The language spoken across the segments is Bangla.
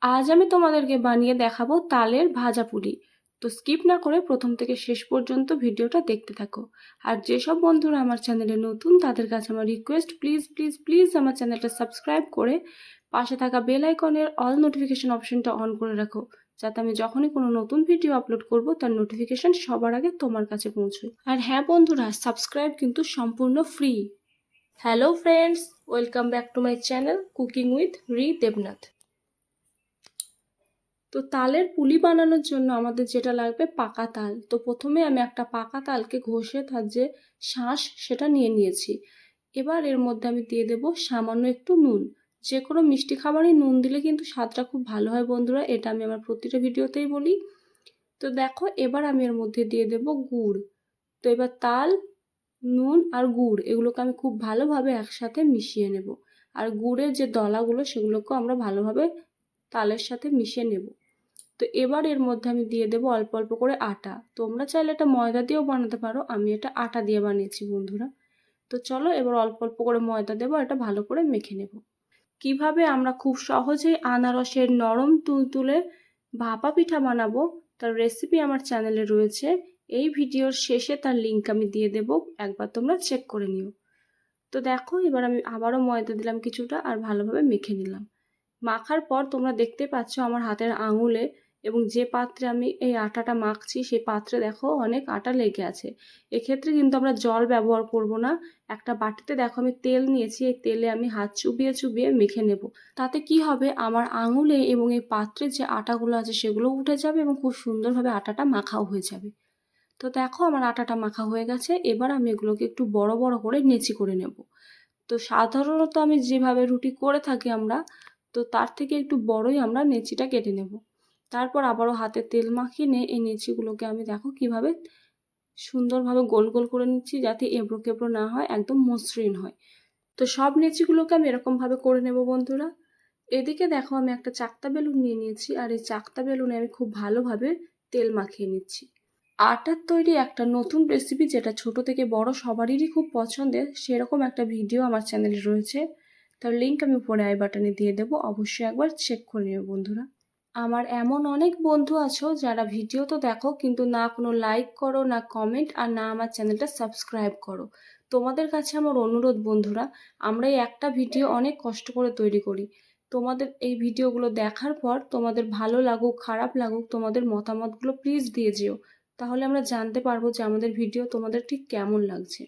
আজ আমি তোমাদেরকে বানিয়ে দেখাবো তালের ভাজা পুরি। তো স্কিপ না করে প্রথম থেকে শেষ পর্যন্ত ভিডিওটা দেখতে থাকো। আর যেসব বন্ধুরা আমার চ্যানেলে নতুন তাদের কাছে আমার রিকোয়েস্ট, প্লিজ প্লিজ প্লিজ আমার চ্যানেলটা সাবস্ক্রাইব করে পাশে থাকা বেল আইকনের অল নোটিফিকেশন অপশনটা অন করে রাখো, যাতে আমি যখনই কোনো নতুন ভিডিও আপলোড করব তার নোটিফিকেশন সবার আগে তোমার কাছে পৌঁছয়। আর হ্যাঁ বন্ধুরা, সাবস্ক্রাইব কিন্তু সম্পূর্ণ free. Hello friends, welcome back to my channel cooking with রি দেবনাথ। তো তালের পুলি বানানোর জন্য আমাদের যেটা লাগবে পাকা তাল। তো প্রথমে আমি একটা পাকা তালকে ঘষে তার যে শাঁস সেটা নিয়ে নিয়েছি। এবার এর মধ্যে আমি দিয়ে দেব সামান্য একটু নুন। যে কোনো মিষ্টি খাবারে নুন দিলে কিন্তু স্বাদটা খুব ভালো হয় বন্ধুরা, এটা আমি আমার প্রতিটা ভিডিওতেই বলি। তো দেখো, এবার আমি এর মধ্যে দিয়ে দেব গুড়। তো এবার তাল, নুন আর গুড় এগুলোকে আমি খুব ভালোভাবে একসাথে মিশিয়ে নেব। আর গুড়ের যে দলাগুলো সেগুলোকেও আমরা ভালোভাবে তালের সাথে মিশিয়ে নেব। তো এবার এর মধ্যে আমি দিয়ে দেবো অল্প অল্প করে আটা। তোমরা চাইলে এটা ময়দা দিয়েও বানাতে পারো, আমি এটা আটা দিয়ে বানিয়েছি বন্ধুরা। তো চলো এবার অল্প অল্প করে ময়দা দেবো, এটা ভালো করে মেখে নেব। কিভাবে আমরা খুব সহজেই আনারসের নরম তুলতুলে ভাপা পিঠা বানাবো তার রেসিপি আমার চ্যানেলে রয়েছে। এই ভিডিওর শেষে তার লিঙ্ক আমি দিয়ে দেবো, একবার তোমরা চেক করে নিও। তো দেখো, এবার আমি আবারও ময়দা দিলাম কিছুটা আর ভালোভাবে মেখে নিলাম। মাখার পর তোমরা দেখতে পাচ্ছ আমার হাতের আঙুলে এবং যে পাত্রে আমি এই আটাটা মাখছি সেই পাত্রে দেখো অনেক আটা লেগে আছে। এক্ষেত্রে কিন্তু আমরা জল ব্যবহার করব না। একটা বাটিতে দেখো আমি তেল নিয়েছি, এই তেলে আমি হাত চুবিয়ে চুবিয়ে মেখে নেব। তাতে কি হবে, আমার আঙুলে এবং এই পাত্রে যে আটাগুলো আছে সেগুলো উঠে যাবে এবং খুব সুন্দরভাবে আটাটা মাখাও হয়ে যাবে। তো দেখো আমার আটাটা মাখা হয়ে গেছে। এবার আমি এগুলোকে একটু বড় বড় করে নেচি করে নেব। তো সাধারণত আমি যেভাবে রুটি করে থাকি আমরা, তো তার থেকে একটু বড়ই আমরা নেচিটা কেটে নেব। তারপর আবারও হাতে তেল মাখিয়ে নিয়ে এই নেচিগুলোকে আমি দেখো কিভাবে সুন্দরভাবে গোল গোল করে নিচ্ছি, যাতে এবড়ো কেবড়ো না হয়, একদম মসৃণ হয়। তো সব নেচিগুলোকে আমি এরকমভাবে করে নেব বন্ধুরা। এদিকে দেখো আমি একটা চাকতা বেলুন নিয়ে নিয়েছি, আর এই চাকতা বেলুনে আমি খুব ভালোভাবে তেল মাখিয়ে নিচ্ছি। আটার তৈরি একটা নতুন রেসিপি যেটা ছোট থেকে বড় সবারই খুব পছন্দের, সেরকম একটা ভিডিও আমার চ্যানেলে রয়েছে। তার লিঙ্ক আমি উপরে আই বাটনে দিয়ে দেবো, অবশ্যই একবার চেক করে নেবে বন্ধুরা। আমার এমন অনেক বন্ধু আছো যারা ভিডিও তো দেখো কিন্তু না কোনো লাইক করো, না কমেন্ট, আর না আমার চ্যানেলটা সাবস্ক্রাইব করো। তোমাদের কাছে আমার অনুরোধ বন্ধুরা, আমরা এই একটা ভিডিও অনেক কষ্ট করে তৈরি করি। তোমাদের এই ভিডিওগুলো দেখার পর তোমাদের ভালো লাগুক খারাপ লাগুক, তোমাদের মতামতগুলো প্লিজ দিয়ে যেও, তাহলে আমরা জানতে পারবো যে আমাদের ভিডিও তোমাদের ঠিক কেমন লাগছে।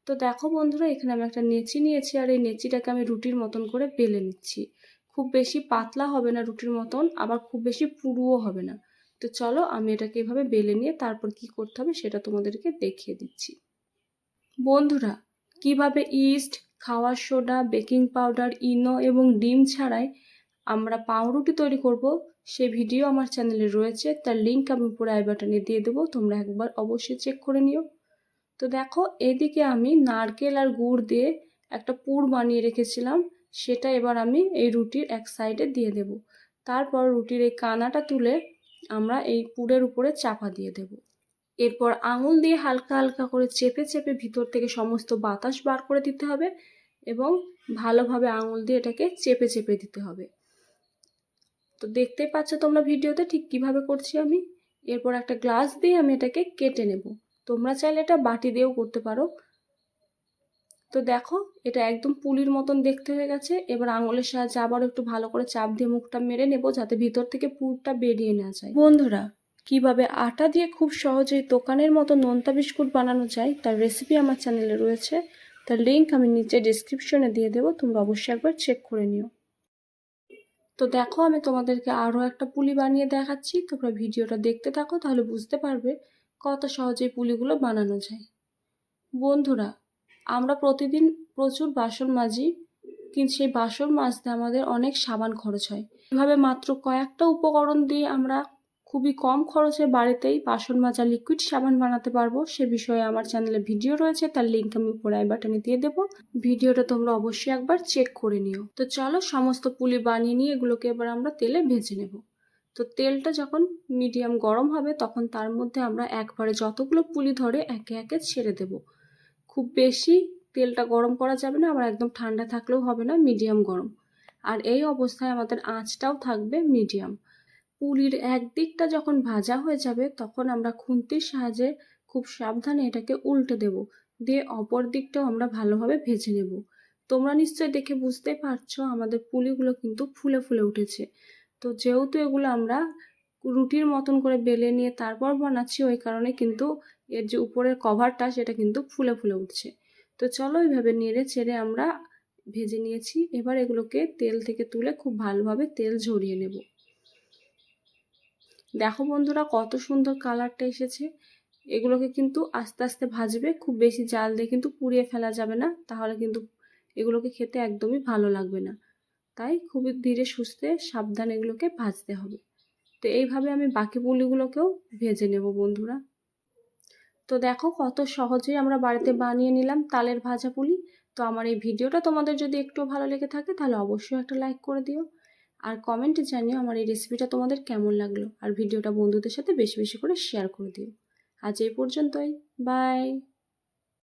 তো দেখো বন্ধুরা, এখানে আমি একটা নেচি নিয়েছি আর এই নেচিটাকে আমি রুটির মতন করে বেলে নিচ্ছি। খুব বেশি পাতলা হবে না রুটির মতন, আবার খুব বেশি পুরুও হবে না। তো চলো আমি এটাকে এভাবে বেলে নিয়ে তারপর কি করতে হবে সেটা তোমাদেরকে দেখিয়ে দিচ্ছি বন্ধুরা। কিভাবে ইস্ট, খাওয়ার সোডা, বেকিং পাউডার, ইনো এবং ডিম ছাড়াই আমরা পাউরুটি তৈরি করব সেই ভিডিও আমার চ্যানেলে রয়েছে। তার লিঙ্ক আমি উপরে আই বাটনে দিয়ে দেবো, তোমরা একবার অবশ্যই চেক করে নিও। তো দেখো, এদিকে আমি নারকেল আর গুড় দিয়ে একটা পুর বানিয়ে রেখেছিলাম, সেটা এবার আমি এই রুটির এক সাইডে দিয়ে দেব। তারপর রুটির এই কানাটা তুলে আমরা এই পুরের উপরে চাপা দিয়ে দেব। এরপর আঙুল দিয়ে হালকা হালকা করে চেপে চেপে ভিতর থেকে সমস্ত বাতাস বার করে দিতে হবে এবং ভালোভাবে আঙুল দিয়ে এটাকে চেপে চেপে দিতে হবে। তো দেখতেই পাচ্ছ তোমরা ভিডিওতে ঠিক কিভাবে করছি আমি। এরপর একটা গ্লাস দিয়ে আমি এটাকে কেটে নেব। তোমরা চাইলে এটা বাটি দিয়েও করতে পারো। তো দেখো, এটা একদম পুলির মতন দেখতে হয়ে গেছে। এবার আঙুলের সাহায্যে আবার একটু ভালো করে চাপ দিয়ে মুখটা মেরে নেব, যাতে ভিতর থেকে পুরটা বেরিয়ে না যায়। বন্ধুরা, কিভাবে আটা দিয়ে খুব সহজেই দোকানের মতো নোনতা বিস্কুট বানানো যায় তার রেসিপি আমার চ্যানেলে রয়েছে। তার লিঙ্ক আমি নিচে ডিসক্রিপশনে দিয়ে দেবো, তোমরা অবশ্যই একবার চেক করে নিও। তো দেখো, আমি তোমাদেরকে আরও একটা পুলি বানিয়ে দেখাচ্ছি, তোমরা ভিডিওটা দেখতে থাকো, তাহলে বুঝতে পারবে কত সহজেই পুলিগুলো বানানো যায়। বন্ধুরা, আমরা প্রতিদিন প্রচুর বাসন মাজি, কিন্তু সেই বাসন মাজতে আমাদের অনেক সাবান খরচ হয়। এভাবে মাত্র কয়েকটা উপকরণ দিয়ে আমরা খুবই কম খরচে বাড়িতেই বাসন মাজা লিকুইড সাবান বানাতে পারবো। সে বিষয়ে আমার চ্যানেলে ভিডিও রয়েছে, তার লিঙ্ক আমি উপরে আই বাটনে দিয়ে দেবো। ভিডিওটা তোমরা অবশ্যই একবার চেক করে নিও। তো চলো, সমস্ত পুলি বানিয়ে নিয়ে এগুলোকে এবার আমরা তেলে ভেজে নেব। তো তেলটা যখন মিডিয়াম গরম হবে তখন তার মধ্যে আমরা একবারে যতগুলো পুলি ধরে একে একে ছেড়ে দেব। খুব বেশি তেলটা গরম করা যাবে না, আবার একদম ঠান্ডা থাকলেও হবে না, মিডিয়াম গরম। আর এই অবস্থায় আমাদের আঁচটাও থাকবে মিডিয়াম। পুলির একদিকটা যখন ভাজা হয়ে যাবে তখন আমরা খুন্তির সাহায্যে খুব সাবধানে এটাকে উল্টে দেব, দিয়ে অপর দিকটাও আমরা ভালোভাবে ভেজে নেব। তোমরা নিশ্চয়ই দেখে বুঝতে পারছো আমাদের পুলিগুলো কিন্তু ফুলে ফুলে উঠেছে। তো যেহেতু এগুলো আমরা রুটির মতন করে বেলে নিয়ে তারপর বানাচ্ছি, ওই কারণে কিন্তু এর যে উপরের কভারটা সেটা কিন্তু ফুলে ফুলে উঠছে। তো চলো এইভাবে নেড়ে চেড়ে আমরা ভেজে নিয়েছি। এবার এগুলোকে তেল থেকে তুলে খুব ভালোভাবে তেল ঝরিয়ে নেব। দেখো বন্ধুরা কত সুন্দর কালারটা এসেছে। এগুলোকে কিন্তু আস্তে আস্তে ভাজবে, খুব বেশি জাল দিয়ে কিন্তু পুড়িয়ে ফেলা যাবে না, তাহলে কিন্তু এগুলোকে খেতে একদমই ভালো লাগবে না। তাই খুবই ধীরে সুস্থে সাবধানে এগুলোকে ভাজতে হবে। তো এইভাবে আমি বাকি পুলিগুলোকেও ভেজে নেব বন্ধুরা। তো দেখো কত সহজেই আমরা বাড়িতে বানিয়ে নিলাম তালের ভাজা পুলি। তো আমার এই ভিডিওটা তোমাদের যদি একটু ভালো লেগে থাকে তাহলে অবশ্যই একটা লাইক করে দিও, আর কমেন্টে জানিও আমার এই রেসিপিটা তোমাদের কেমন লাগলো, আর ভিডিওটা বন্ধুদের সাথে বেশি বেশি করে শেয়ার করে দিও। আজ এই পর্যন্তই, বাই।